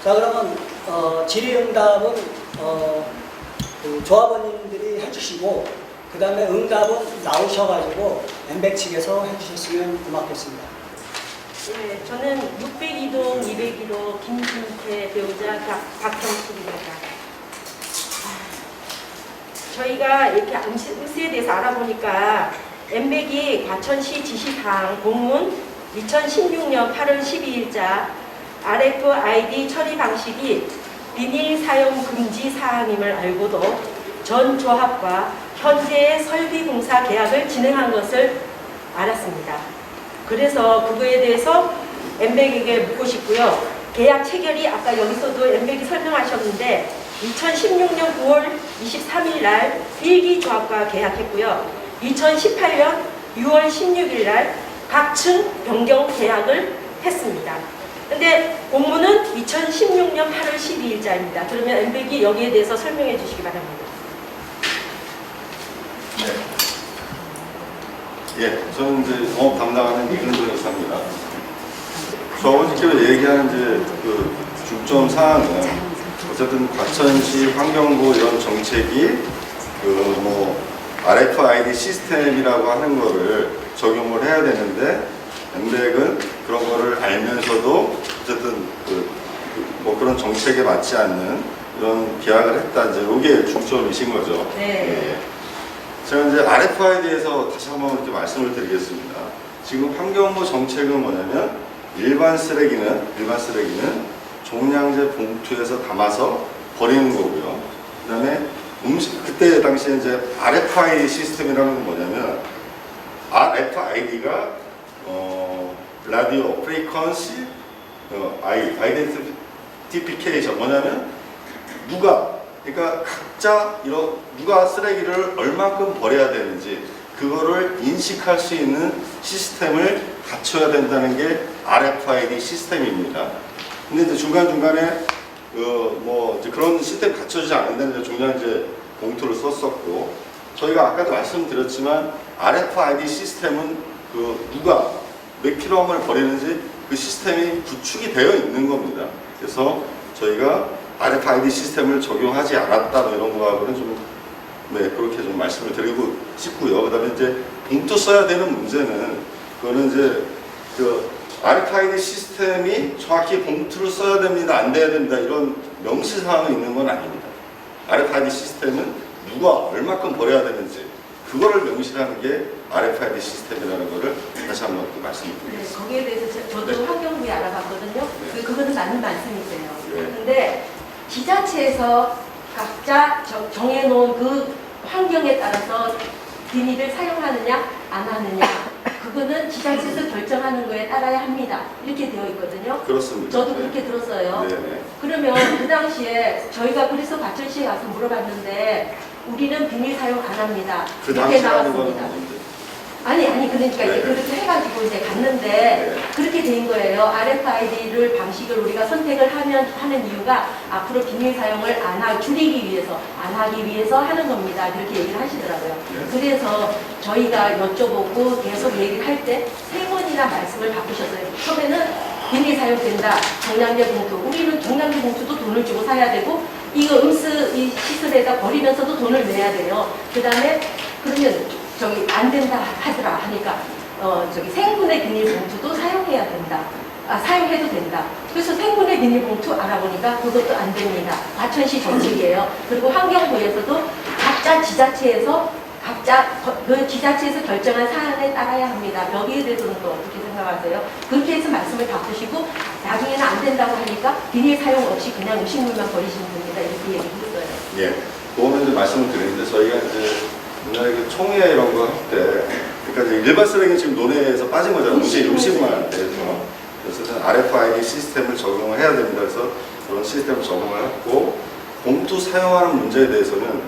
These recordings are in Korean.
자, 그러면 질의응답은 그 조합원님들이 해주시고, 그 다음에 응답은 나오셔가지고 엠백 측에서 해주셨으면 고맙겠습니다. 네, 저는 602동 202호 김진태 배우자 박형숙입니다. 저희가 이렇게 음수에 대해서 알아보니까 엠백이 과천시 지시사항 공문 2016년 8월 12일자 RFID 처리 방식이 비닐 사용 금지 사항임을 알고도 전 조합과 현재의 설비 공사 계약을 진행한 것을 알았습니다. 그래서 그거에 대해서 엠백에게 묻고 싶고요. 계약 체결이 아까 여기서도 엠백이 설명하셨는데 2016년 9월 23일 날 1기 조합과 계약했고요. 2018년 6월 16일 날 각층 변경 계약을 했습니다. 근데 공문은 2016년 8월 12일자입니다. 그러면 엠백이 여기에 대해서 설명해 주시기 바랍니다. 네. 예, 저는 이제 공업 담당하는 이근도 이사입니다. 조합원님께서 얘기하는 이제 그 중점 사항은 어쨌든 과천시 환경부 이런 정책이 그 뭐 RFID 시스템이라고 하는 거를 적용을 해야 되는데 엠백은 그런 거를 알면서도 어쨌든 뭐 그런 정책에 맞지 않는 이런 계약을 했다. 이제 이게 중점이신 거죠. 네. 예. 제가 이제 RFID에서 다시 한번 이렇게 말씀을 드리겠습니다. 지금 환경부 정책은 뭐냐면 일반 쓰레기는 종량제 봉투에서 담아서 버리는 거고요. 그다음에 그때 당시에 이제 RFID 시스템이라는 건 뭐냐면 RFID가 라디오 프리퀀시 아이덴티피케이션 뭐냐면 그러니까 각자 누가 쓰레기를 얼마큼 버려야 되는지 그거를 인식할 수 있는 시스템을 갖춰야 된다는 게 RFID 시스템입니다. 근데 이제 중간중간에 뭐 이제 그런 시스템 갖춰지지 않는데 종량제 봉투를 썼었고 저희가 아까도 말씀드렸지만 RFID 시스템은 누가 몇 킬로그램을 버리는지 그 시스템이 구축이 되어 있는 겁니다. 그래서 저희가 RFID 시스템을 적용하지 않았다 뭐 이런 거하고는 좀 그렇게 좀 말씀을 드리고 싶고요. 그다음에 이제 봉투 써야 되는 문제는 그거는 이제 RFID 시스템이 정확히 봉투를 써야 됩니다, 안 돼야 됩니다 이런 명시사항이 있는 건 아닙니다. RFID 시스템은 누가 얼마큼 버려야 되는지 그거를 명시하는 게 RFID 시스템이라는 거를 다시 한번 말씀드리겠습니다. 네, 거기에 대해서 저도 네. 환경부에 알아봤거든요. 네. 그거는 맞는 말씀이세요. 네. 근데 지자체에서 각자 정해놓은 그 환경에 따라서 비닐을 사용하느냐 안 하느냐 그거는 지자체에서 결정하는 거에 따라야 합니다. 이렇게 되어 있거든요. 그렇습니다. 저도 네. 그렇게 들었어요. 네네. 그러면 그 당시에 저희가 그래서 과천시에 가서 물어봤는데 우리는 비닐 사용 안 합니다. 그 이렇게 당시 하는 나왔습니다. 건 뭔데? 아니 그러니까 네. 이제 그렇게 해가지고 이제 갔는데 네. 그렇게 된 거예요. RFID를 방식을 우리가 선택을 하는 이유가 앞으로 비닐 사용을 줄이기 위해서 안 하기 위해서 하는 겁니다. 그렇게 얘기를 하시더라고요. 네. 그래서 저희가 여쭤보고 계속 얘기를 할 때 3번이나 말씀을 바꾸셨어요. 처음에는 비닐 사용된다. 종량제 봉투. 우리는 종량제 봉투도 돈을 주고 사야 되고 이거 이 시설에다 버리면서도 돈을 내야 돼요. 그 다음에 그러면 안 된다 하더라 하니까 생분해 비닐봉투도 사용해야 된다. 사용해도 된다. 그래서 생분해 비닐봉투 알아보니까 그것도 안 됩니다. 과천시 정책이에요. 그리고 환경부에서도 각자 지자체에서 그 지자체에서 결정한 사안에 따라야 합니다. 여기에 대해서는 또 어떻게 생각하세요? 그렇게 해서 말씀을 바꾸시고 나중에는 안 된다고 하니까 비닐 사용 없이 그냥 음식물만 버리시면 됩니다. 이렇게 얘기했어요. 예, 그거는 이제 말씀을 드리는데 저희가 이제 옛날에 그 총회 이런 거 할 때, 그러니까 이제 일반 쓰레기 지금 논의에서 빠진 거잖아요. 음식만 대해서. 그래서 RFID 시스템을 적용을 해야 됩니다. 그래서 그런 시스템을 적용을 했고, 봉투 사용하는 문제에 대해서는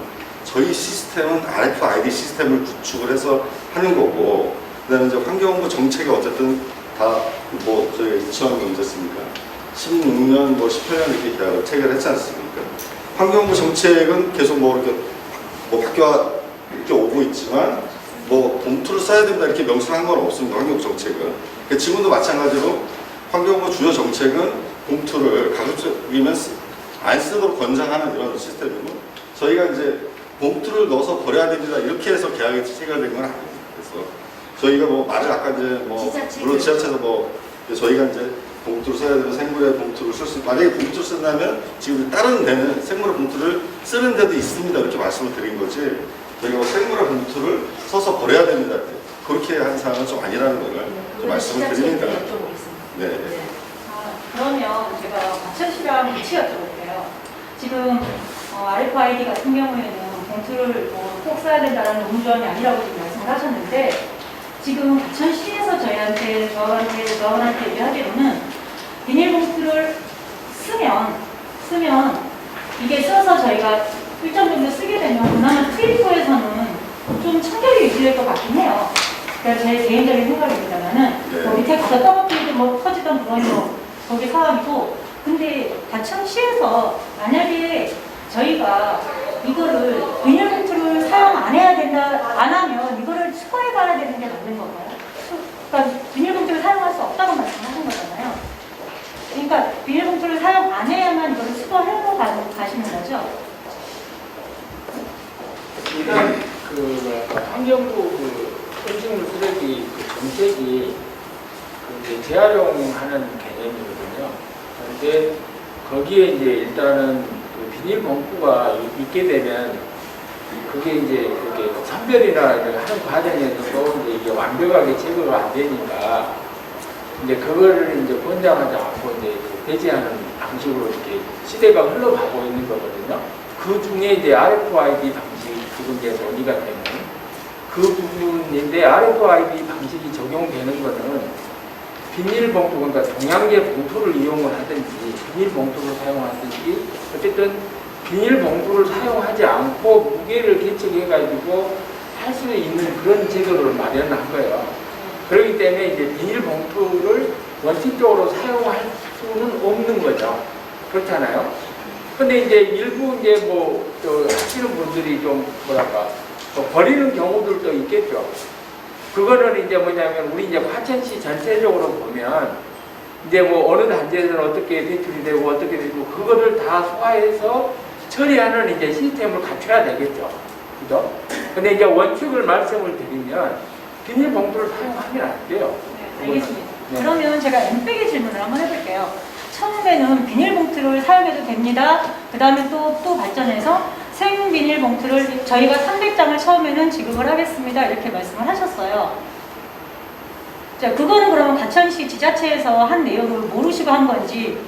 저희 시스템은 RFID 시스템을 구축을 해서 하는 거고, 그다음에 이제 환경부 정책이 어쨌든 다 뭐 저희 2000년 언제습니까? 16년, 18년 이렇게 계약을 체결했지 않습니까? 환경부 정책은 계속 이렇게 이렇게 오고 있지만 봉투를 써야 된다 이렇게 명시한 건 없습니다. 환경부 정책은. 지금도 마찬가지로 환경부 주요 정책은 봉투를 쓰레기면 안 쓰도록 권장하는 이런 시스템이고 저희가 이제 봉투를 넣어서 버려야 됩니다. 이렇게 해서 계약이 체결된 건 아닙니다. 그래서 저희가 뭐 말을 아까 이제 뭐 물론 지자체에서 뭐 저희가 이제 봉투를 써야 되고 생물의 봉투를 쓸 수 만약에 봉투를 쓴다면 지금 다른 데는 생물의 봉투를 쓰는 데도 있습니다. 이렇게 말씀을 드린 거지 저희가 뭐 생물의 봉투를 써서 버려야 됩니다. 그렇게 한 사항은 좀 아니라는 거를 좀 말씀을 드립니다. 네. 그러면 제가 과천시랑 같이 여쭤볼게요. 지금 RFID 같은 경우에는 봉투를 꼭 써야 된다는 의무조항이 아니라고 지금 말씀을 하셨는데 지금 과천시에서 저한테 얘기하기로는 비닐봉투를 쓰면 이게 써서 저희가 일정 정도 쓰게 되면 그나마 투입구에서는 좀 청결이 유지될 것 같긴 해요. 그러니까 제 개인적인 생각입니다만은 뭐 밑에 가서 떠먹기도 뭐 터지던 그런 거기 사람이고 근데 과천시에서 만약에 저희가 이거를 비닐봉투를 사용 안 하면 이거를 수거해 가야 되는 게 맞는 건가요? 그러니까 비닐봉투를 사용할 수 없다고 말씀하신 거잖아요. 그러니까 비닐봉투를 사용 안 해야만 이거를 수거하고 가시는 거죠? 일단 환경부 음식물 쓰레기 정책이 이제 재활용하는 개념이거든요. 그런데 거기에 이제 일단은 비닐 봉투가 있게 되면 그게 이제 이렇게 선별이나 이렇게 하는 과정에서도 이제 이게 완벽하게 제거가 안 되니까 이제 그거를 이제 권장하지 않고 이제 배제하는 방식으로 이렇게 시대가 흘러가고 있는 거거든요. 그 중에 이제 RFID 방식이 지금 이제 논의가 되는 그 부분인데 RFID 방식이 적용되는 거는 비닐봉투, 그러니까 동양제 봉투를 이용을 하든지 비닐봉투를 사용하든지 어쨌든 비닐봉투를 사용하지 않고 무게를 계측해가지고 할 수 있는 그런 제도를 마련한 거예요. 그렇기 때문에 이제 비닐봉투를 원칙적으로 사용할 수는 없는 거죠. 그렇잖아요. 근데 이제 일부 이제 하시는 분들이 좀 버리는 경우들도 있겠죠. 그거는 이제 뭐냐면 우리 이제 과천시 전체적으로 보면 이제 어느 단지에서는 어떻게 배출이 되고 어떻게 되고 그거를 다 소화해서 처리하는 이제 시스템을 갖춰야 되겠죠. 그죠? 근데 이제 원칙을 말씀을 드리면 비닐봉투를 사용하면 안 돼요. 네, 알겠습니다. 네. 그러면 제가 엠백의 질문을 한번 해볼게요. 처음에는 비닐봉투를 사용해도 됩니다. 그 다음에 또 발전해서 생비닐봉투를 저희가 300장을 처음에는 지급을 하겠습니다. 이렇게 말씀을 하셨어요. 자, 그거는 그러면 과천시 지자체에서 한 내용을 모르시고 한 건지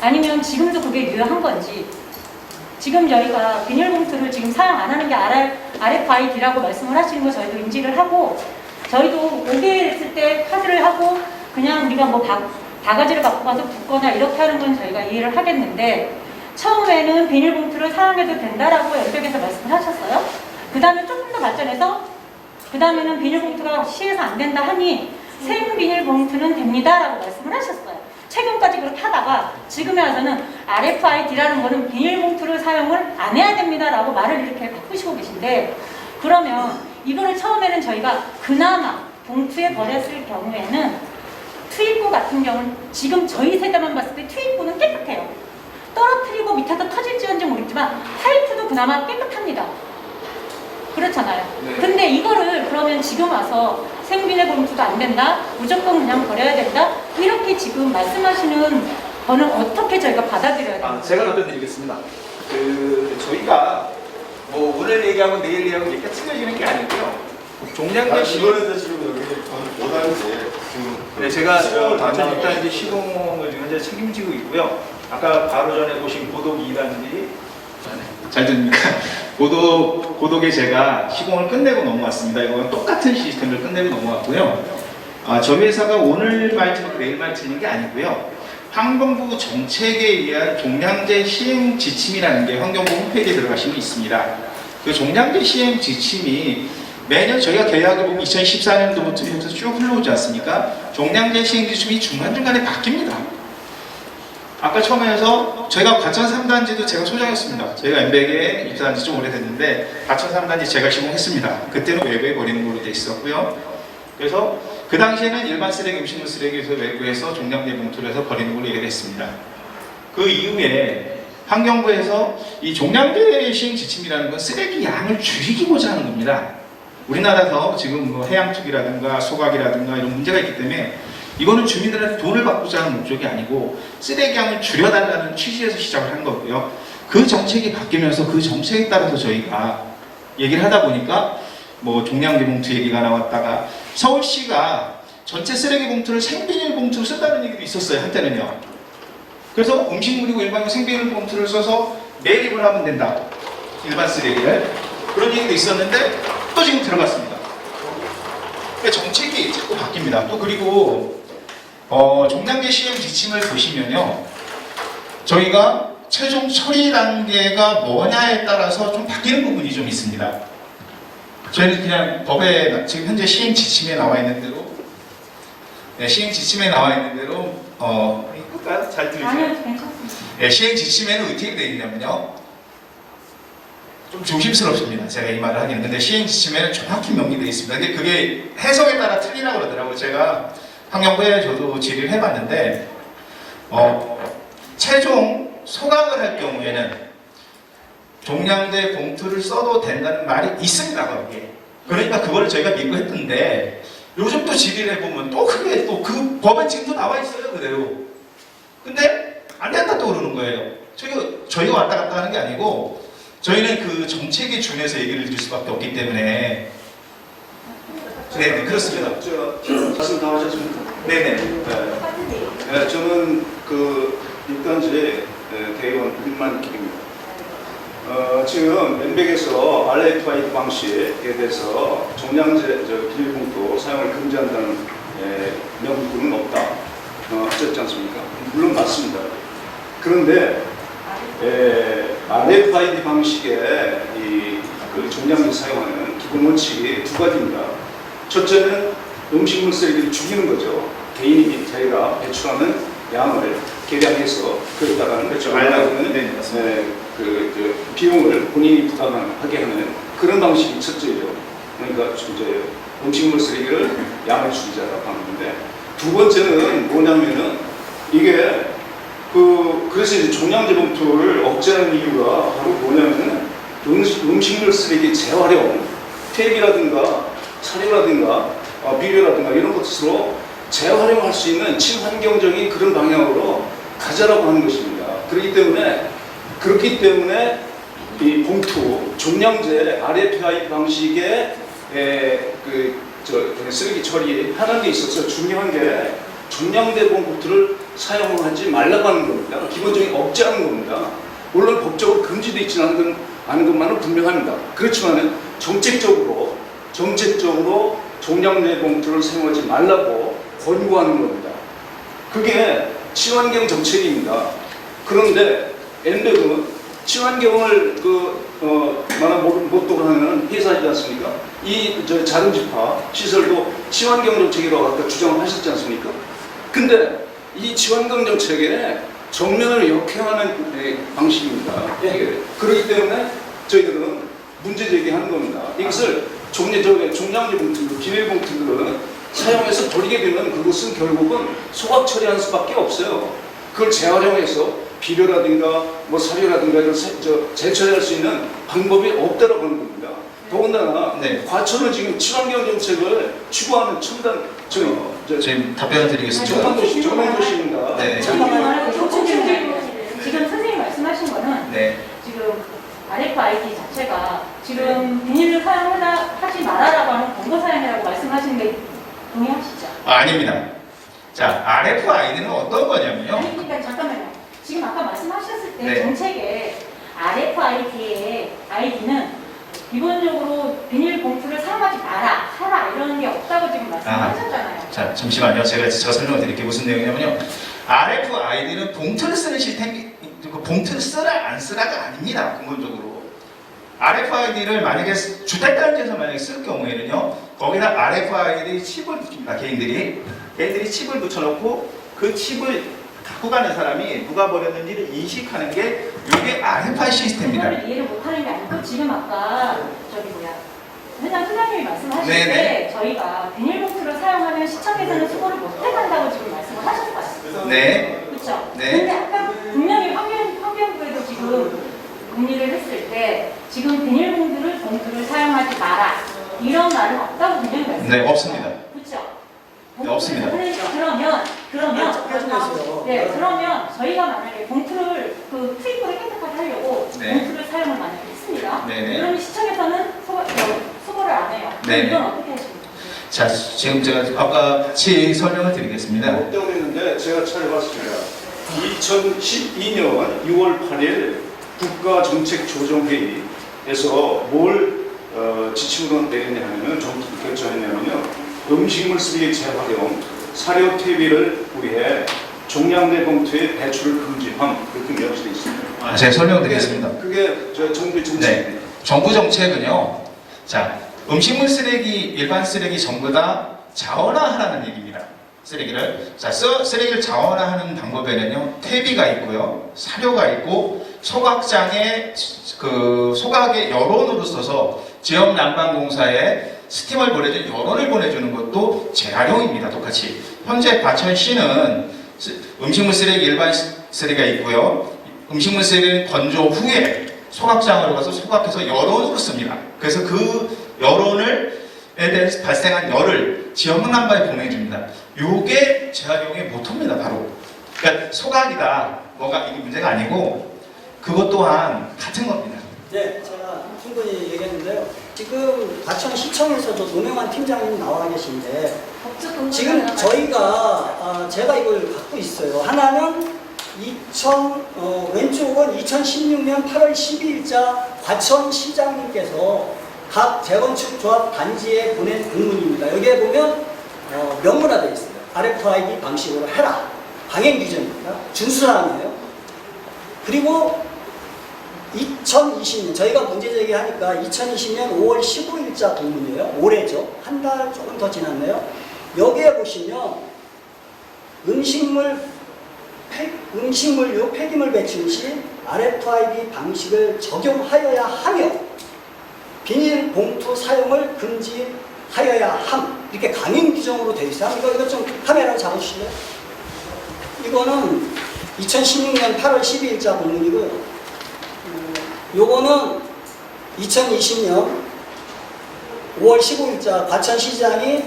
아니면 지금도 그게 유효한 건지 지금 저희가 비닐봉투를 지금 사용 안 하는 게 RFID라고 말씀을 하시는 거 저희도 인지를 하고 저희도 오게 했을 때 카드를 하고 그냥 우리가 바가지를 갖고 가서 붓거나 이렇게 하는 건 저희가 이해를 하겠는데 처음에는 비닐봉투를 사용해도 된다라고 연백에서 말씀을 하셨어요. 그 다음에 조금 더 발전해서 그 다음에는 비닐봉투가 시에서 안 된다 하니 생비닐봉투는 됩니다라고 말씀을 하셨어요. 최근까지 그렇게 하다가 지금에 와서는 RFID라는 거는 비닐봉투를 사용을 안 해야 됩니다라고 말을 이렇게 바꾸시고 계신데 그러면 이거를 처음에는 저희가 그나마 봉투에 버렸을 경우에는 투입구 같은 경우는 지금 저희 세대만 봤을 때 투입구는 깨끗해요. 떨어뜨리고 밑에서 터질지언지 모르겠지만 파이프도 그나마 깨끗합니다. 그렇잖아요. 네. 근데 이거를 그러면 지금 와서 생비닐봉투도 안 된다, 무조건 그냥 버려야 된다, 이렇게 지금 말씀하시는 거는 어떻게 저희가 받아들여야 됩니까? 제가 답변드리겠습니다. 저희가 오늘 얘기하고 내일 얘기하고 이렇게 틀려지는 게 아니고요. 종량제 이거는 지금 여기 못하는지 지금 네, 제가 시공을 일단 이제 시공을 현재 책임지고 있고요. 아까 바로 전에 보신 고독 2단지 잘 듣습니까? 고독에 제가 시공을 끝내고 넘어왔습니다. 이건 똑같은 시스템을 끝내고 넘어왔고요. 저희 회사가 오늘 말씀하고 내일 말씀인 게 아니고요. 환경부 정책에 의한 종량제 시행 지침이라는 게 환경부 홈페이지에 들어가시면 있습니다. 그 종량제 시행 지침이 매년 저희가 계약을 보면 2014년도부터 쭉 흘러오지 않습니까? 종량제 시행 지침이 중간중간에 바뀝니다. 아까 처음에 해서 저희가 과천 3단지도 제가 소장했습니다. 저희가 엠백에 입사한 지 좀 오래됐는데 과천 3단지 제가 시공했습니다. 그때는 외부에 버리는 걸로 돼 있었고요. 그래서 그 당시에는 일반 쓰레기, 음식물 쓰레기에서 외부에서 종량제 봉투를 해서 버리는 걸로 얘기를 했습니다. 그 이후에 환경부에서 이 종량제 시행 지침이라는 건 쓰레기 양을 줄이기고자 하는 겁니다. 우리나라에서 지금 뭐 해양특이라든가 소각이라든가 이런 문제가 있기 때문에 이거는 주민들한테 돈을 받고자 하는 목적이 아니고 쓰레기 양을 줄여달라는 취지에서 시작을 한 거고요. 그 정책이 바뀌면서 그 정책에 따라서 저희가 얘기를 하다 보니까 뭐 종량제 봉투 얘기가 나왔다가 서울시가 전체 쓰레기 봉투를 생비닐 봉투로 쓴다는 얘기도 있었어요, 한때는요. 그래서 음식물이고 일반용 생비닐 봉투를 써서 매립을 하면 된다, 일반 쓰레기를. 그런 얘기도 있었는데 또 지금 들어갔습니다. 그러니까 정책이 자꾸 바뀝니다. 또 그리고 종량제 시행 지침을 보시면요, 저희가 최종 처리 단계가 뭐냐에 따라서 좀 바뀌는 부분이 좀 있습니다. 저희는 그냥 법에 지금 현재 시행 지침에 나와 있는 대로, 네, 시행 지침에 나와 있는 대로 잘 들리죠? 아니요, 괜찮습니다. 네, 시행 지침에는 어떻게 되어 있냐면요, 좀 조심스럽습니다, 제가 이 말을 하기는. 근데 시행 지침에는 정확히 명기되어 있습니다. 근데 그게 해석에 따라 틀리라고 그러더라고요. 제가 환경부에 저도 질의를 해봤는데 최종 소각을 할 경우에는 종량제 봉투를 써도 된다는 말이 있습니다, 거기에. 그러니까 그거를 저희가 믿고 했던데, 요즘 또 질의를 해보면 또 그게 또 그 법은 지금도 나와 있어요, 그대로. 근데 안 된다 또 그러는 거예요. 저희가 왔다 갔다 하는 게 아니고, 저희는 그 정책에 준해서 얘기를 드릴 수밖에 없기 때문에. 네, 그렇습니다. 말씀 다 하셨습니까? 네네. 네, 저는 일단지 대의원 김만길입니다. 지금 엔백에서 RFID 방식에 대해서 종량제 비닐봉투 사용을 금지한다는 명분은 없다, 하셨지 않습니까? 물론 맞습니다. 그런데 RFID 방식의 그 종량제 사용하는 기본 원칙이 두 가지입니다. 첫째는 음식물 쓰레기를 죽이는 거죠. 개인이 자기가 배출하는 양을 계량해서 거기다가는 말하자면 비용을 본인이 부담하게 하는 그런 방식이 첫째죠. 그러니까 이제 음식물 쓰레기를 양을 줄이자라고 하는 건데, 두 번째는 뭐냐면은 이게 그래서 이제 종량제 봉투를 억제하는 이유가 바로 뭐냐면은 음식물 쓰레기 재활용, 폐기라든가 사료라든가 비료라든가 이런 것으로 재활용할 수 있는 친환경적인 그런 방향으로 가자라고 하는 것입니다. 그렇기 때문에 이 봉투, 종량제 RFID 방식의 쓰레기 처리하는 데 있어서 중요한 게 종량제 봉투를 사용하지 말라고 하는 겁니다. 기본적인 억제하는 겁니다. 물론 법적으로 금지되어 있지는 않은 것만은 분명합니다. 그렇지만 정책적으로 종량제 봉투를 사용하지 말라고 권고하는 겁니다. 그게 친환경 정책입니다. 그런데 엔백은 친환경을 목적으로 하는 회사이지 않습니까? 자동집화 시설도 친환경 정책이라고 아까 주장을 하셨지 않습니까? 근데 이 친환경 정책에 정면을 역행하는 방식입니다. 그렇기 때문에 저희들은 문제 제기하는 겁니다. 이것을 종량제 봉투들, 비닐 봉투들은 사용해서 버리게 되면 그것은 결국은 소각 처리하는 수밖에 없어요. 그걸 재활용해서 비료라든가 사료라든가 이런 재처리할 수 있는 방법이 없다라고 하는 겁니다. 더군다나 과천은 지금 친환경 정책을 추구하는 지금 답변 드리겠습니다. 전망도시입니다. 네. 잠깐만요. 지금 선생님 말씀하신 거는 지금 RFID 자체가 지금 비닐을 사용하지 말아라고 하는 권고 사양이라고 말씀하시는 게 동의하시죠? 아닙니다. 자, RFID는 어떤 거냐면요. 아니, 그러니까 잠깐만요. 지금 아까 말씀하셨을 때 네. 정책에 RFID의 아이디는 기본적으로 비닐봉투를 사용하지 마라, 사라 이런 게 없다고 지금 말씀하셨잖아요. 자, 잠시만요. 제가 설명을 드릴게요. 무슨 내용이냐면요. RFID는 봉투를 쓰는 시스템이 봉투를 쓰라 안 쓰라가 아닙니다. 근본적으로. RFID를 만약에 주택단지에서 만약에 쓸 경우에는요, 거기다 RFID 칩을 붙입니다. 개인들이 칩을 붙여놓고 그 칩을 갖고 가는 사람이 누가 버렸는지를 인식하는 게 이게 RFID 시스템입니다. 그거를 이해를 못하는 게 아니고 지금 아까 회장 소장님이 말씀하실 네네. 때 저희가 비닐봉투를 사용하면 시청에서는 수거를 못 해간다고 지금 말씀을 하셨어요. 네. 그렇죠? 네. 근데 아까 분명히 문의를 했을 때 지금 비닐봉투를 사용하지 마라 이런 말은 없다고 분명히 말씀드렸어요. 네, 없습니다. 그렇죠? 네, 없습니다. 그러면 저희가 만약에 봉투를 그 투입을 깨끗하게 하려고 네. 봉투를 사용을 만약에 했습니다. 네네. 그러면 시청에서는 수거를 안 해요. 네. 이건 어떻게 하십니까? 자, 지금 제가 아까 같이 설명을 드리겠습니다. 못 때문에 했는데 제가 찾아봤습니다. 2012년 6월 8일 국가정책조정회의에서 뭘 지침으로 내렸냐 하면은 정부가 결정했냐면요. 음식물 쓰레기 재활용, 사료 퇴비를 위해 종량제 봉투의 배출을 금지함 그렇게 명시되어 있습니다. 제가 설명드리겠습니다. 그게 저 정부의 정책입니다. 네, 정부 정책은요. 자, 음식물 쓰레기, 일반 쓰레기 전부 다 자원화하라는 얘기입니다. 쓰레기를. 자, 쓰레기를 자원화하는 방법에는요. 퇴비가 있고요. 사료가 있고 소각장에 그 소각의 여론으로 써서 지역 난방공사에 스팀을 보내준 여론을 보내주는 것도 재활용입니다. 똑같이. 현재 과천시는 음식물 쓰레기, 일반 쓰레기가 있고요. 음식물 쓰레기는 건조 후에 소각장으로 가서 소각해서 여론으로 씁니다. 그래서 그 여론에 대해서 발생한 열을 지역 난방에 보내줍니다. 이게 재활용의 모토입니다. 바로. 그러니까 소각이다. 뭐가 이게 문제가 아니고 그것 또한 같은 겁니다. 네, 제가 충분히 얘기했는데요. 지금 과천시청에서도 노명환 팀장님 나와 계신데 지금 저희가 제가 이걸 갖고 있어요. 하나는 왼쪽은 2016년 8월 12일자 과천시장님께서 각 재건축 조합 단지에 보낸 공문입니다. 여기에 보면 명문화되어 있어요. RFID 방식으로 해라. 방행 규정입니다. 준수사항이에요. 그리고 2020년 저희가 문제 제기하니까 2020년 5월 15일자 공문이에요. 올해죠. 한 달 조금 더 지났네요. 여기에 보시면 음식물류 폐기물 배출 시 RFID 방식을 적용하여야 하며 비닐 봉투 사용을 금지하여야 함. 이렇게 강행 규정으로 되어 있어요. 이거 좀 카메라로 잡으실래요? 이거는 2016년 8월 12일자 공문이고요. 요거는 2020년 5월 15일자 과천시장이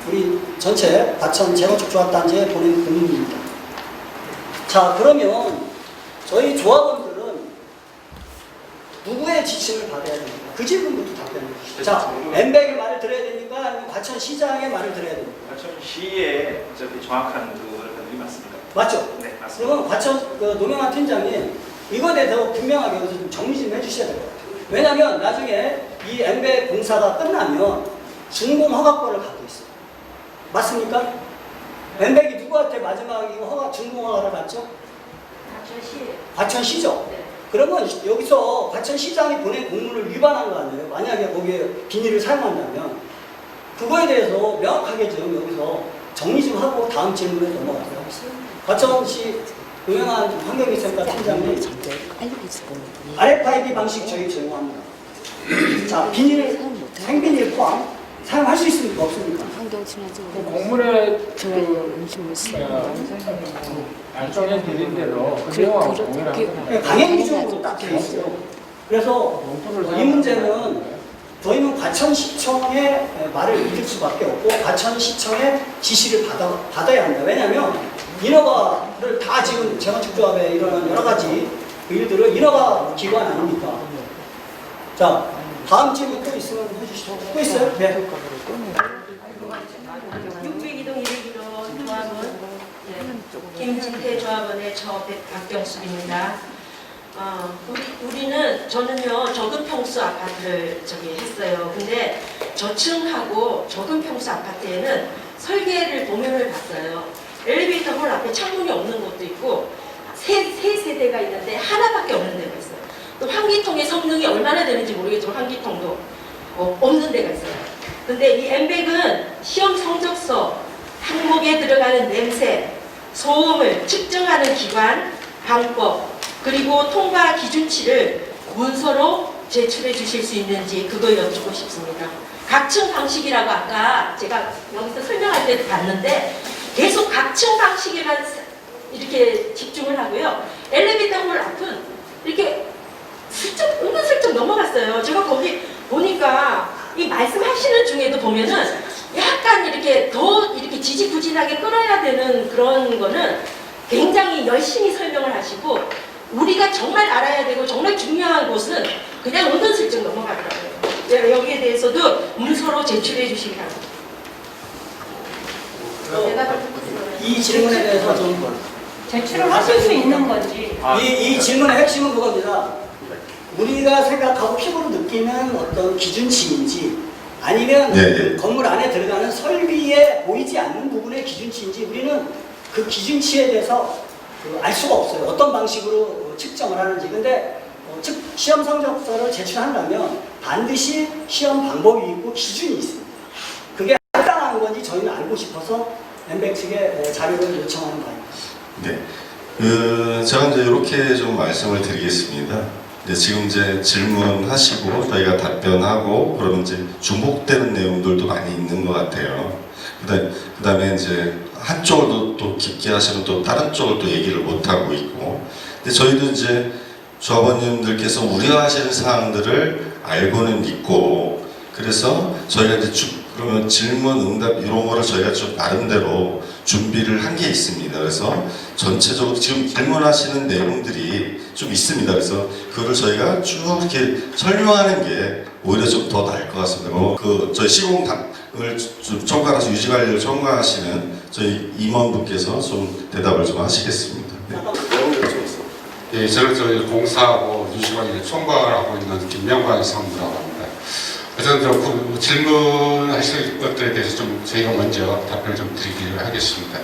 우리 전체 과천 재건축 조합단지에 보낸 공문입니다. 자, 그러면 저희 조합원들은 누구의 지침을 받아야 됩니까? 그 질문부터 답변해 주시죠. 자, 엠백의 말을 들어야 됩니까? 아니면 과천시장의 말을 들어야 됩니까? 과천시의 정확한 그들이 맞습니다. 맞죠? 네, 그러면 과천 노명환 팀장님 이거에 대해서 분명하게 여기서 좀 정리 좀 해주셔야 될 것 같아요. 왜냐하면 나중에 이 엠백 공사가 끝나면 준공 허가권을 갖고 있어요. 맞습니까? 엠백이 누구한테 마지막에 이거 준공 허가를 받죠? 과천시죠. 네. 그러면 여기서 과천시장이 보낸 공문을 위반한 거 아니에요? 만약에 거기에 비닐을 사용한다면 그거에 대해서 명확하게 좀 여기서 정리 좀 하고 다음 질문에 넘어가도록 하겠습니다. 과천시 유명한 환경위생과 팀장님 RFID 방식 저희 제공합니다. 자, 비닐, 생비닐 포함 사용할 수 있습니까? 없습니까? 공문에 안정해 드린 대로 그 내용하고 동일합니다. 강행 규정으로 딱 되어 있어요. 그래서 이 문제는 저희는 과천시청의 말을 믿을 수밖에 없고 과천시청의 지시를 받아야 합니다. 왜냐하면 인허가를 다 지금 재건축조합에 일어나는 여러 가지 일들을 인허가 기관 아닙니까? 자, 다음 질문 또 있으면 해주시죠. 또 있어요? 네. 602동 101호 조합원 김진태 조합원의 저 박경숙입니다. 저는요 저급평수 아파트를 했어요. 근데 저층하고 저급평수 아파트에는 설계를 도면을 봤어요. 엘리베이터 홀 앞에 창문이 없는 곳도 있고 세 세대가 있는데 하나밖에 없는 데가 있어요. 또 환기통의 성능이 얼마나 되는지 모르겠지만 환기통도 없는 데가 있어요. 근데 이 엠백은 시험 성적서, 항목에 들어가는 냄새, 소음을 측정하는 기관, 방법, 그리고 통과 기준치를 문서로 제출해 주실 수 있는지 그거 여쭙고 싶습니다. 각층 방식이라고 아까 제가 여기서 설명할 때도 봤는데 계속 각층 방식에만 이렇게 집중을 하고요. 엘리베이터 홀 앞은 이렇게 슬쩍 은근슬쩍 넘어갔어요. 제가 거기 보니까 이 말씀하시는 중에도 보면은 약간 이렇게 더 이렇게 지지부진하게 끌어야 되는 그런 거는 굉장히 열심히 설명을 하시고 우리가 정말 알아야 되고 정말 중요한 곳은 그냥 은근슬쩍 넘어가더라고요. 제가 여기에 대해서도 문서로 제출해 주시기 바랍니다. 대답을 듣겠습니다. 이 질문에 대해서 좀 제출을 하실 수 있는 건지. 이 질문의 핵심은 그겁니다. 우리가 생각하고 피부로 느끼는 어떤 기준치인지 아니면 네, 그 네. 건물 안에 들어가는 설비에 보이지 않는 부분의 기준치인지 우리는 그 기준치에 대해서 알 수가 없어요. 어떤 방식으로 측정을 하는지. 근데 시험 성적서를 제출한다면 반드시 시험 방법이 있고 기준이 있습니다. 그게 합당한 건지 저희는 알고 싶어서 엠백 측에 자료를 요청하는 바입니다. 네. 제가 이제 이렇게 좀 말씀을 드리겠습니다. 지금 이제 질문하시고 저희가 답변하고 그러면 이제 중복되는 내용들도 많이 있는 것 같아요. 그다음에 이제 한쪽을 또 깊게 하시면 또 다른 쪽을 또 얘기를 못 하고 있고. 근데 저희도 이제 조합원님들께서 우려하시는 사항들을 알고는 있고, 그래서 저희가 이제 그러면 질문, 응답 이런 거를 저희가 좀 나름대로 준비를 한 게 있습니다. 그래서 전체적으로 지금 질문하시는 내용들이 좀 있습니다. 그래서 그거를 저희가 쭉 이렇게 설명하는 게 오히려 좀 더 나을 것 같습니다. 저희 시공을 좀 첨가해서 유지관리를 첨가하시는 저희 임원분께서 좀 대답을 좀 하시겠습니다. 네. 예, 저는 저희 공사하고 유시관리를 총괄하고 있는 김명관 상무라고 합니다. 그래서 좀 질문하실 것들에 대해서 좀 저희가 먼저 답변을 좀 드리기를 하겠습니다.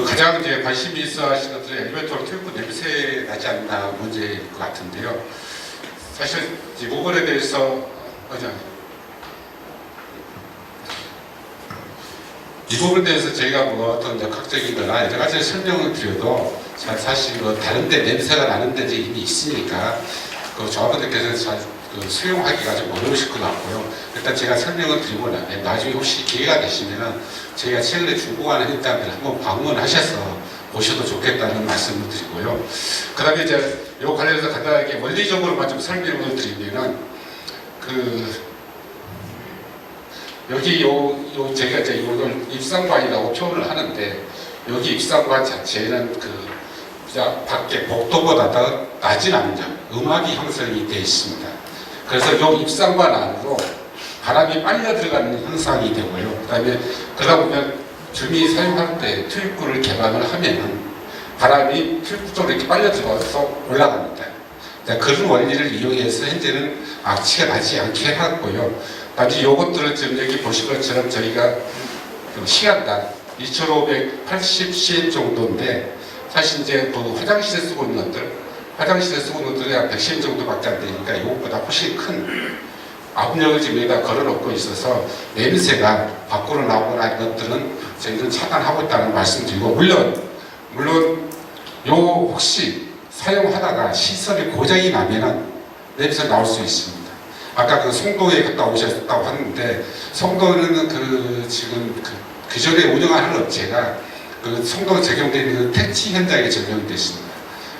가장 이제 관심이 있어 하시는 것들은 엘리베이터 튜브 냄새 나지 않나 문제일 것 같은데요. 사실 이 부분에 대해서 이 부분에 대해서 저희가 뭐 어떤 적극적인 거나 여러 가지 설명을 드려도 사실 다른 데 냄새가 나는 데도 이미 있으니까 조합원들께서 잘 수용하기가 좀 어려우실 것 같고요. 일단 제가 설명을 드리고 나중에 혹시 기회가 되시면은 저희가 최근에 준공하는 현장들 한번 방문하셔서 보셔도 좋겠다는 말씀을 드리고요. 그 다음에 이제 요 관련해서 간단하게 원리적으로만 좀 설명을 드리면은 여기 제가 이제 이걸 입상관이라고 표현을 하는데 여기 입상관 자체는 밖에 복도보다 더 낮은 암장, 음압이 형성이 되어 있습니다. 그래서 이 입상관 안으로 바람이 빨려 들어가는 현상이 되고요. 그러다 보면 주민이 사용할 때 투입구를 개방을 하면은 바람이 투입구 쪽으로 이렇게 빨려 들어가서 올라갑니다. 그런 원리를 이용해서 현재는 악취가 나지 않게 하고요. 나중에 요것들을 지금 여기 보신 것처럼 저희가 시간당 2,580cm 정도인데 사실 이제 화장실에 쓰고 있는 것들이 한 100cm 정도밖에 안 되니까 이것보다 훨씬 큰 압력을 지금 여기다 걸어놓고 있어서 냄새가 밖으로 나오거나 하는 것들은 저희는 차단하고 있다는 말씀드리고 물론 혹시 사용하다가 시설이 고장이 나면은 냄새 나올 수 있습니다. 아까 송도에 갔다 오셨다고 하는데 송도는 지금 그 전에 운영하는 업체가 송도에 적용되어 있는 택지 현장에 적용이 됐습니다.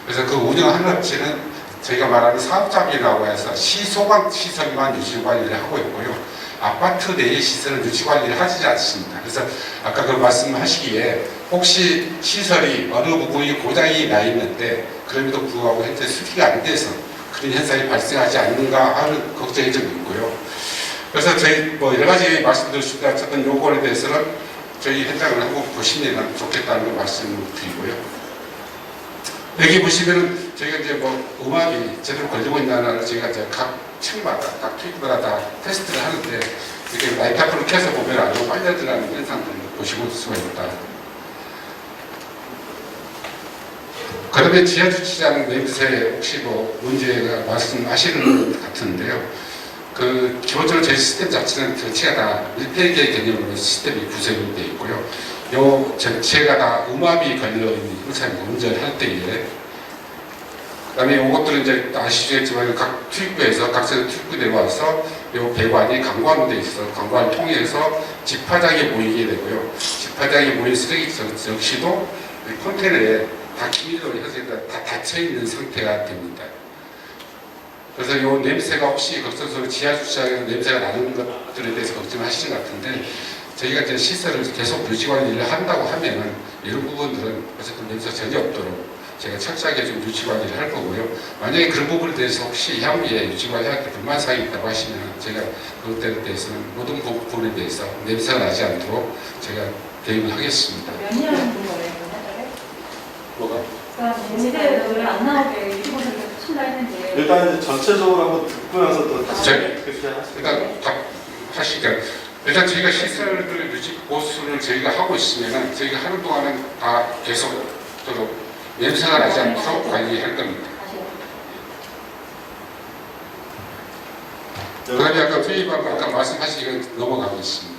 그래서 그 운영하는 업체는 저희가 말하는 사업장이라고 해서 시소방 시설만 유지관리를 하고 있고요. 아파트 내의 시설은 유지관리를 하지 않습니다. 그래서 아까 그 말씀하시기에 혹시 시설이 어느 부분이 고장이 나 있는데 그럼에도 불구하고 현재 수리가 안 돼서 그런 현상이 발생하지 않는가 하는 걱정이 좀 있고요. 그래서 저희 여러 가지 말씀드렸습니다. 어쨌든 요거에 대해서는 저희 현장을 한번 보시면 좋겠다는 걸 말씀드리고요. 여기 보시면은 저희가 이제 음압이 제대로 걸리고 있나를 저희가 이제 각 층마다 각 투입마다 다 테스트를 하는데 이렇게 라이트아프를 켜서 보면 아주 빨려 들어가는 현상들을 보실 수가 있다. 그 다음에 지하 주차장 냄새 혹시 문제가 말씀하시는 것 같은데요. 기본적으로 저희 시스템 자체는 전체가 다 1대1 개념으로 시스템이 구성이 되어 있고요. 요 전체가 다 음압이 걸려있는 현상이 운전할 때에 그 다음에 요것들은 이제 아시겠지만 각 투입구에서 각색 투입구 내려와서 요 배관이 강관으로 되어 있어서 강관을 통해서 집화장에 모이게 되고요. 집화장에 모인 쓰레기 역시도 컨테이너에 다 기밀로 해서 다 닫혀있는 상태가 됩니다. 그래서 요 냄새가 혹시 걱정스러워 지하 주차장에서 냄새가 나는 것들에 대해서 걱정하시는 것 같은데 저희가 이제 시설을 계속 유지관리를 한다고 하면은 이런 부분들은 어쨌든 냄새 전혀 없도록 제가 철저하게 좀 유지관리를 할 거고요. 만약에 그런 부분에 대해서 혹시 향후에 유지관리할 때 불만사항이 있다고 하시면 제가 그것들에 대해서는 모든 부분에 대해서 냄새가 나지 않도록 제가 대응을 하겠습니다. 몇 년 거예요? 뭐가? 그러니까 냄새를 안 나오게 유리구슬을 친다 했는데 일단 이제 전체적으로 한번 듣고 나서 또 다시 네. 그렇게 하시죠. 일단 답하시니까 일단 저희가 시설들 유지 보수를 저희가 하고 있으면은 저희가 하는 동안은 다 계속 냄새가 나지 않도록 관리할 겁니다. 그다음에 아까 투입한 아까 말씀하신 거 넘어가겠습니다.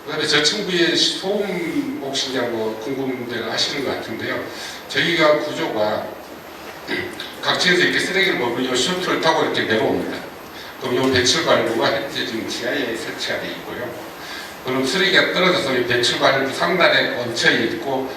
그다음에 저층부의 소음 혹시 이제 뭐 궁금들 하시는 것 같은데요. 저희가 구조가 각 층에서 이렇게 쓰레기를 먹으면 이 셔틀을 타고 이렇게 내려옵니다. 그럼 이 배출관루가 현재 지금 지하에 설치가 되어 있고요. 그럼 쓰레기가 떨어져서 이 배출관루 상단에 얹혀 있고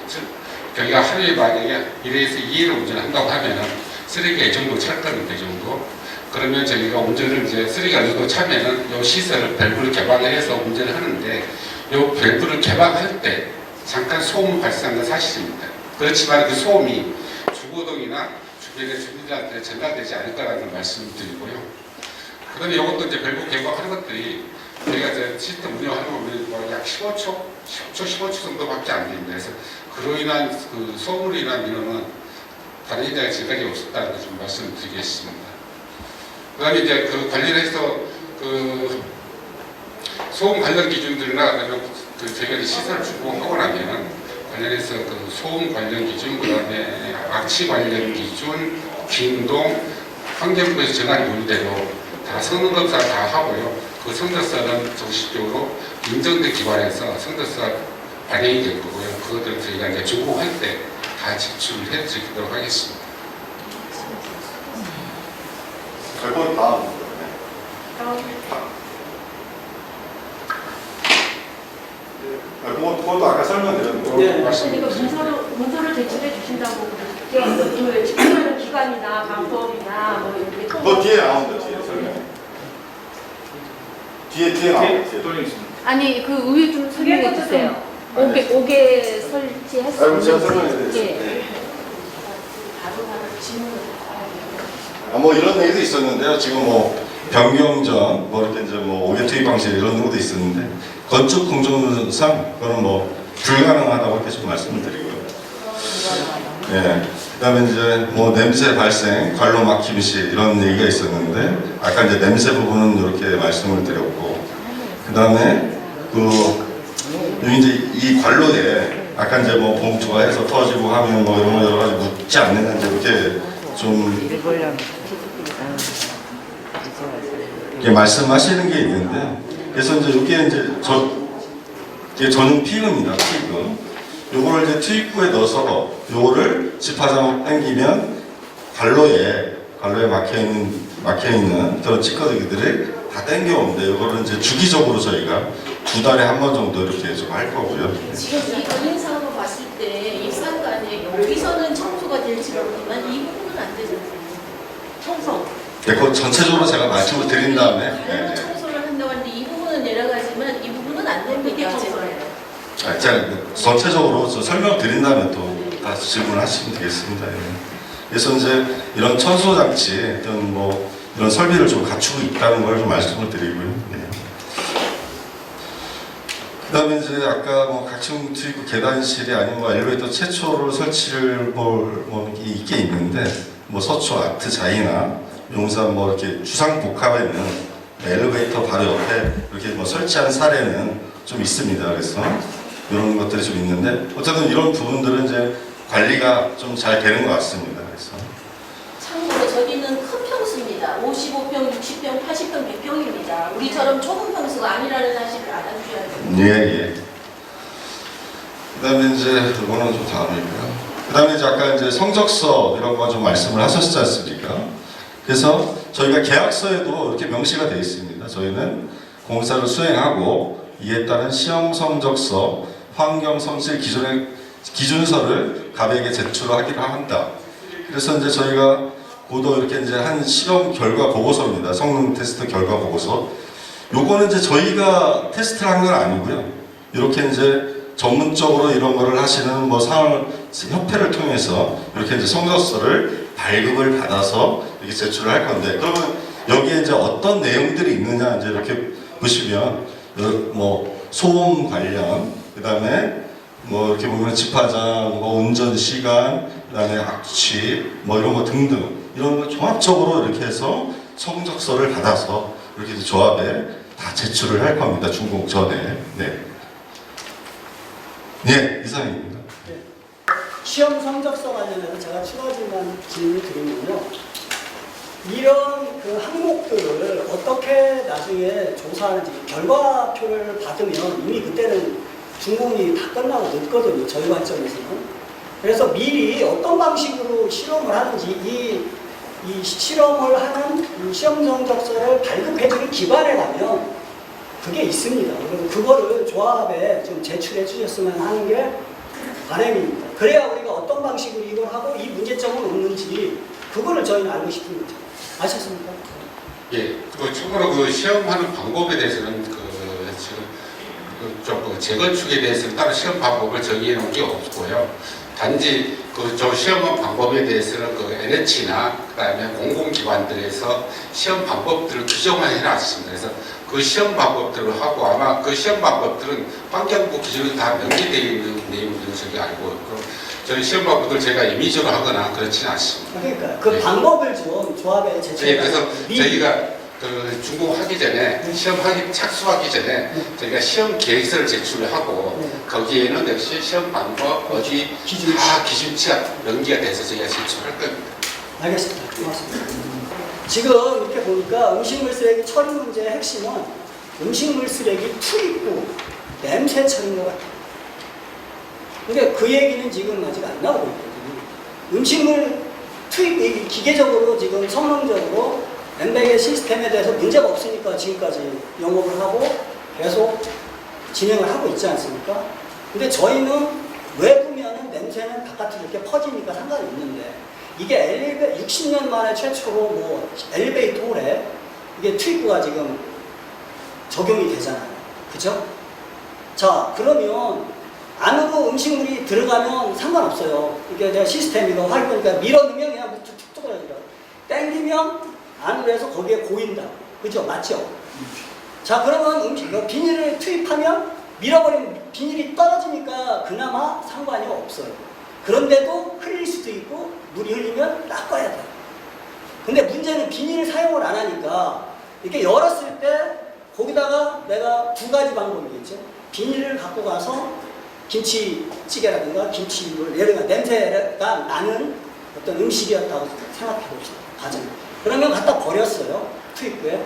저희가 하루에 만약에 1회에서 2회를 운전한다고 하면은 쓰레기가 이 정도 찰 겁니다. 이 정도. 그러면 저희가 운전을 이제 쓰레기가 이 정도 차면은 이 시설을 밸브를 개방을 해서 운전을 하는데 이 밸브를 개방할 때 잠깐 소음 발생하는 건 사실입니다. 그렇지만 그 소음이 주거동이나 주변의 주민들한테 전달되지 않을 거라는 걸 말씀드리고요. 그 다음에 이것도 이제 밸브 개방하는 것들이 저희가 이제 시스템 운영하는 거 보면 약 15초 정도밖에 안 됩니다. 그래서 그로 인한 그 소음으로 인한 민원은 다른 현장에 지각이 없었다는 걸 좀 말씀드리겠습니다. 그 다음에 이제 그 관련해서 그 소음 관련 기준들이나 그다음에 그 저희가 이제 시설을 준공하고 나면 관련해서 그 소음 관련 기준, 그 다음에 악취 관련 기준, 진동, 환경부에서 전환이 요구대로 다 성능 검사 다 하고요. 그 성적서는 정식적으로 인정된 기관에서 성적서가 발행이 될 거고요. 그것들을 저희가 이제 준공할 때 다 제출을 해드리도록 하겠습니다. 결국 다음. 그것도 아까 설명드렸는데. 네. 그러니까 문서를 제출해 주신다고 그 집행하는 기관이나 방법이나 뭐 이렇게 그 뒤에 나온다. 뒤에 설명. 뒤에 나온다. 돌려 있습니다. 아니 그 우유 좀 설명해 주세요. 5개 설치할 수 아이고, 제가 있는지. 설명해드리겠습니다. 예. 뭐 이런 얘기도 있었는데요. 지금 뭐 변경전, 뭐 이렇게 이제 뭐 5개 투입 방식 이런 것도 있었는데 건축 공정상 그거는 뭐 불가능하다고 이렇게 좀 말씀을 드리고요. 예. 그다음에 이제 뭐 냄새 발생, 관로 막힘 시 이런 얘기가 있었는데 아까 이제 냄새 부분은 이렇게 말씀을 드렸고 그다음에 이제 이 관로에 아까 이제 뭐 봉투가 해서 터지고 하면 뭐 이런 거 여러 가지 묻지 않는 이제 이렇게 좀 이렇게 말씀하시는 게 있는데 그래서 이제 이게 이제 이게 전용 피그입니다. 피그. 요거를 이제 투입구에 넣어서 요거를 집화장을 당기면 관로에 막혀 있는 그런 찌꺼기들이 다 당겨오는데 요거를 이제 주기적으로 저희가 2달에 한 번 정도 이렇게 좀 할 거고요. 지금 이 건설 사업을 봤을 때 입상간에 여기서는 청소가 될지 모르지만 이 부분은 안 되잖아요. 청소. 네, 그거 전체적으로 제가 말씀을 드린 다음에 다른 청소를 한다고 하는데 이 부분은 내려가지만 이 부분은 안 됩니다. 제가 전체적으로 설명을 드린 다음에 또 다시 질문하시면 되겠습니다. 예. 그래서 이제 이런 청소 장치 어떤 뭐 이런 설비를 좀 갖추고 있다는 걸 좀 말씀을 드리고요. 네. 그다음에 이제 아까 뭐 각층 투입구 계단실이 아니면 뭐 엘리베이터 최초로 설치를 뭐 이게 있는데 뭐 서초 아트자이나 용산 뭐 이렇게 주상 복합에 있는 엘리베이터 바로 옆에 이렇게 뭐 설치한 사례는 좀 있습니다. 그래서 이런 것들이 좀 있는데 어쨌든 이런 부분들은 이제 관리가 좀 잘 되는 것 같습니다. 그래서 참고로 저기는 큰 평수입니다. 55평, 60평, 80평, 100평입니다. 우리처럼 좁은 평수가 아니라는 사실을 알아주셔야 돼요. 예. 그다음에 이제 이거는 좀 다음이고요. 그다음에 이제 아까 이제 성적서 이런 거 좀 말씀을 하셨지 않습니까? 그래서 저희가 계약서에도 이렇게 명시가 되어 있습니다. 저희는 공사를 수행하고 이에 따른 시험 성적서, 환경 성실 기준서를 갑에게 제출하기로 한다. 그래서 이제 저희가 고도 이렇게 이제 한 실험 결과 보고서입니다. 성능 테스트 결과 보고서. 요거는 이제 저희가 테스트를 한 건 아니고요. 이렇게 이제 전문적으로 이런 거를 하시는 뭐 협회를 통해서 이렇게 이제 성적서를 발급을 받아서 이렇게 제출을 할 건데, 그러면 여기에 이제 어떤 내용들이 있느냐 이제 이렇게 보시면 뭐 소음 관련, 그다음에 뭐 이렇게 보면 집화장, 뭐 운전 시간, 그다음에 악취, 뭐 이런 거 등등 이런 거 종합적으로 이렇게 해서 성적서를 받아서 이렇게 이제 조합에 다 제출을 할 겁니다. 준공 전에. 네. 네, 이상입니다. 네. 시험 성적서 관련해서 제가 추가적인 질문을 드리면요. 이런 그 항목들을 어떻게 나중에 조사하는지 결과표를 받으면 이미 그때는 준공이 다 끝나고 늦거든요. 저희 관점에서는. 그래서 미리 어떤 방식으로 실험을 하는지 이 실험을 하는 이 시험 성적서를 발급해주는 기관에 가면 그게 있습니다. 그래서 그거를 조합에 좀 제출해 주셨으면 하는 게 바람입니다. 그래야 우리가 어떤 방식으로 이걸 하고 이 문제점은 없는지 그거를 저희는 알고 싶은 거죠. 아셨습니까? 예, 참고로 그 시험하는 방법에 대해서는 재건축에 대해서는 따로 시험 방법을 정해 놓은 게 없고요. 단지 저 시험한 방법에 대해서는 그 NH나 그다음에 공공기관들에서 시험 방법들을 규정을 해놨습니다. 그래서 그 시험 방법들을 하고 아마 그 시험 방법들은 환경부 기준에 다 명기되어 있는 내용들을 저기 알고 있고, 저희 시험 방법을 제가 임의적으로 하거나 그렇지는 않습니다. 그러니까 그 방법을 좀 조합에 제출해. 네, 그래서 저희가 그 준공하기 전에 시험하기 착수하기 전에 저희가 시험 계획서를 제출을 하고 거기에는 역시 시험 방법 어디 다 기준치가 명기가 돼서 저희가 제출할 겁니다. 알겠습니다. 고맙습니다. 지금 이렇게 보니까 음식물 쓰레기 처리 문제의 핵심은 음식물 쓰레기 투입구 냄새 처리인 것 같아요. 근데 그 얘기는 지금 아직 안 나오고 있거든요. 음식물 투입 기계적으로 지금 성능적으로 엠백의 시스템에 대해서 문제가 없으니까 지금까지 영업을 하고 계속 진행을 하고 있지 않습니까? 근데 저희는 외부면은 냄새는 바깥으로 이렇게 퍼지니까 상관이 없는데 이게 60년 만에 최초로 뭐 엘리베이터 홀에 이게 투입구가 지금 적용이 되잖아요. 그죠? 자, 그러면 안으로 음식물이 들어가면 상관없어요. 이게 내가 시스템 이거 하니까 밀어넣으면 그냥 툭툭 떨어져요. 땡기면 안으로 해서 거기에 고인다. 그죠? 맞죠? 자, 그러면 비닐을 투입하면 밀어버리면 비닐이 떨어지니까 그나마 상관이 없어요. 그런데도 흘릴 수도 있고 물이 흘리면 닦아야 돼요. 근데 문제는 비닐을 사용을 안 하니까 이렇게 열었을 때 거기다가 내가 두 가지 방법이겠죠. 비닐을 갖고 가서 김치찌개라든가 김치를 예를 냄새가 나는 어떤 음식이었다고 생각해 봅시다. 가정. 그러면 갖다 버렸어요. 투입구에.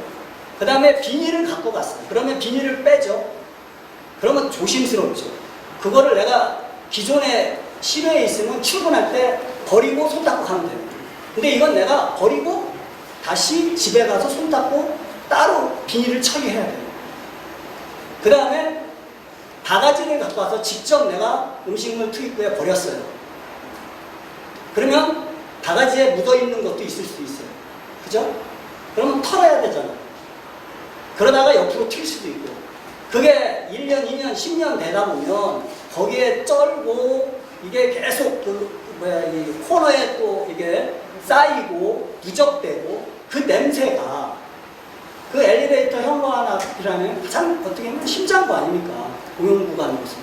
그 다음에 비닐을 갖고 갔어요. 그러면 비닐을 빼죠. 그러면 조심스럽죠. 그거를 내가 기존에 실외에 있으면 출근할 때 버리고 손 닦고 가면 돼요. 근데 이건 내가 버리고 다시 집에 가서 손 닦고 따로 비닐을 처리해야 돼요. 그 다음에 바가지를 갖고 와서 직접 내가 음식물 투입구에 버렸어요. 그러면 바가지에 묻어있는 것도 있을 수도 있어요. 그죠? 그러면 털어야 되잖아요. 그러다가 옆으로 튈 수도 있고. 그게 1년, 2년, 10년 되다 보면 거기에 쩔고 이게 계속 이 코너에 또 이게 쌓이고 누적되고 그 냄새가 그 엘리베이터 현관앞이라는 가장 어떻게 보면 심장부 아닙니까? 공용부가 하는 것은.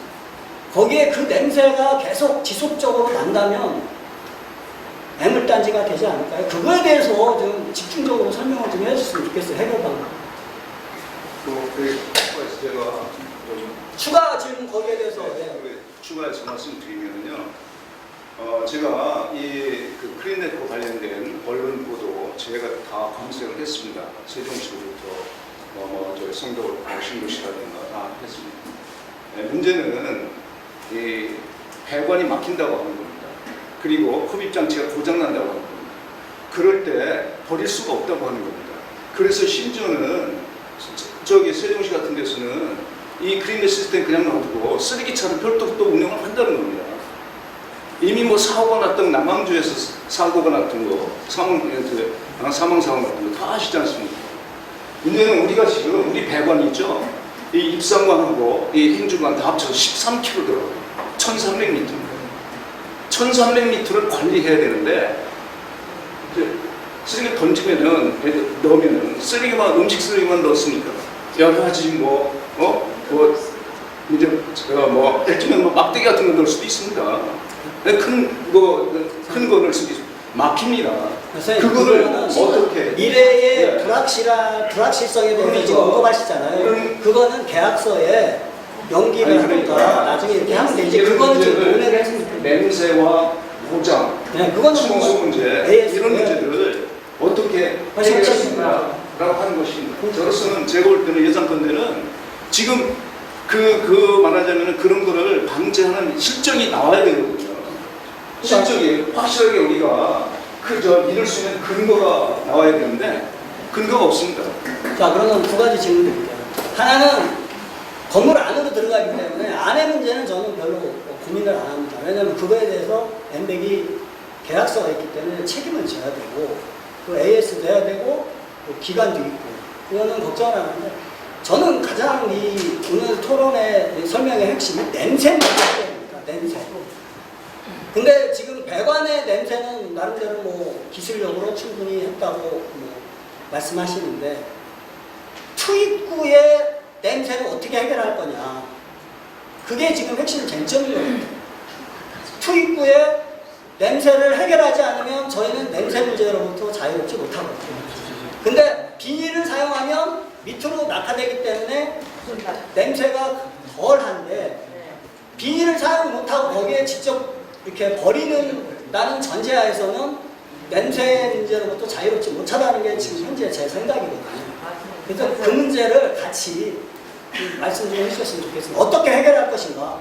거기에 그 냄새가 계속 지속적으로 난다면 애물단지가 되지 않을까요? 그거에 대해서 좀 집중적으로 설명을 좀 해줬으면 좋겠어요. 해결 방법. 제가 추가 질문 거기에 대해서 추가해서 말씀드리면요. 제가 그 크린네코 관련된 언론 보도 제가 다 검색을 했습니다. 세종시부터 저 성도 신도시라든가 다 했습니다. 문제는 이 배관이 막힌다고 하는 겁니다. 그리고 흡입 장치가 고장난다고 하는 겁니다. 그럴 때 버릴 수가 없다고 하는 겁니다. 그래서 심지어는 저기 세종시 같은 데서는 이 크린네 시스템 그냥 놔두고 쓰레기차를 별도 또 운영을 한다는 겁니다. 이미 뭐 사고가 났던 남항주에서 사고가 났던 거, 사망 사고 같은 거 다 아시지 않습니까? 문제는 우리가 지금 우리 배관이 있죠. 이 입상관하고 이 행주관 다 합쳐서 13km 들어가요. 1,300m입니다. 1,300m를 관리해야 되는데 이제 쓰레기 던지면은 넣으면은 쓰레기만 음식 쓰레기만 넣습니까? 여러 가지 이제 예를 뭐 막대기 같은 거 넣을 수도 있습니다. 큰 거 넣을 수도 있습니다. 막힙니다. 그거를 어떻게 미래의 네. 불확실성에 대해서 그러니까. 지금 언급하시잖아요. 그거는 계약서에 연기를 하든가 나중에 이렇게 하면 되지. 그거는 지금 논의를 했습니다. 냄새와 고장, 네, 그거는 청소 문제 AS 이런 문제들을 어떻게 그렇죠. 해결할 수 있나라고 하는 것입니다. 저로서는 제가 볼 때는 예산건대는 지금 말하자면 그런 거를 방지하는 실정이 나와야 되거든요. 실적이 확실하게 우리가 믿을 수 있는 근거가 나와야 되는데 근거가 없습니다. 자, 그러면 두 가지 질문 드릴게요. 하나는 건물 안으로 들어가기 때문에 안의 문제는 저는 별로 고민을 안 합니다. 왜냐하면 그거에 대해서 엠백이 계약서가 있기 때문에 책임을 져야 되고 또 AS도 해야 되고 또 기간도 있고 이거는 걱정을 안 하는데 저는 가장 오늘 토론의 설명의 핵심이 냄새 문제입니다. 냄새. 근데 지금 배관의 냄새는 나름대로 뭐 기술력으로 충분히 했다고 뭐 말씀하시는데 투입구의 냄새는 어떻게 해결할 거냐. 그게 지금 핵심 쟁점인 거예요. 투입구의 냄새를 해결하지 않으면 저희는 냄새 문제로부터 자유롭지 못하거든요. 근데 비닐을 사용하면 밑으로 낙하되기 때문에 냄새가 덜한데 비닐을 사용 못하고 거기에 직접 이렇게 버리는다는 전제하에서는 냄새 문제로부터 자유롭지 못하다는 게 지금 현재 제 생각이거든요. 그래서 그 문제를 같이 말씀 좀 해주셨으면 좋겠습니다. 어떻게 해결할 것인가?